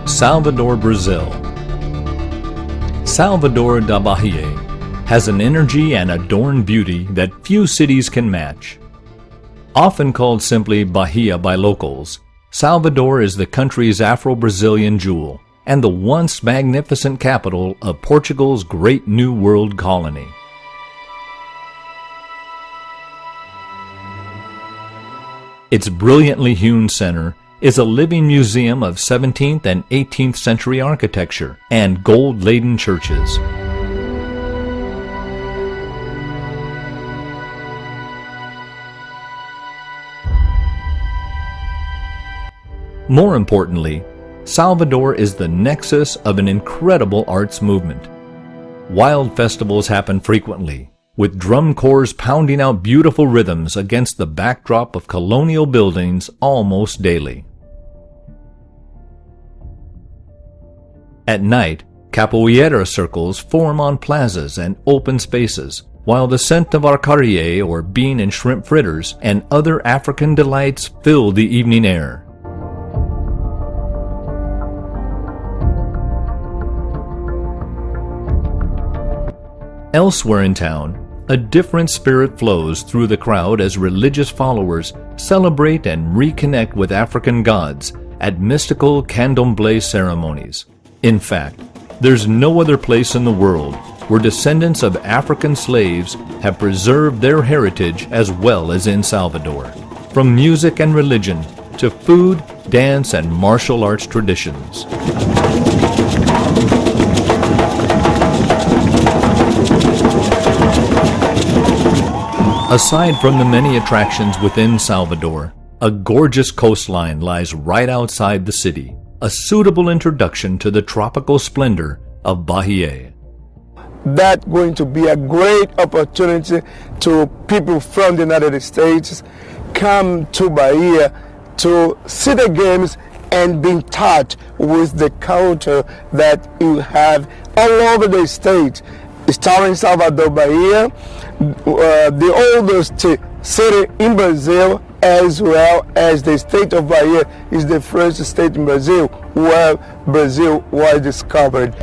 Salvador, Brazil. Salvador da Bahia has an energy and adorned beauty that few cities can match. Often called simply Bahia by locals, Salvador is the country's Afro-Brazilian jewel and the once magnificent capital of Portugal's great New World colony. Its brilliantly hewn center is a living museum of 17th and 18th century architecture and gold-laden churches. More importantly, Salvador is the nexus of an incredible arts movement. Wild festivals happen frequently, with drum corps pounding out beautiful rhythms against the backdrop of colonial buildings almost daily. At night, capoeira circles form on plazas and open spaces, while the scent of arcarie or bean and shrimp fritters and other African delights fill the evening air. Elsewhere in town, a different spirit flows through the crowd as religious followers celebrate and reconnect with African gods at mystical candomblé ceremonies. In fact, there's no other place in the world where descendants of African slaves have preserved their heritage as well as in Salvador, from music and religion to food, dance, and martial arts traditions. Aside from the many attractions within Salvador, a gorgeous coastline lies right outside the city, a suitable introduction to the tropical splendor of Bahia. That's going to be a great opportunity to people from the United States come to Bahia to see the games and be in touch with the culture that you have all over the state. Starting Salvador, Bahia, the oldest city in Brazil, as well as the state of Bahia is the first state in Brazil where Brazil was discovered.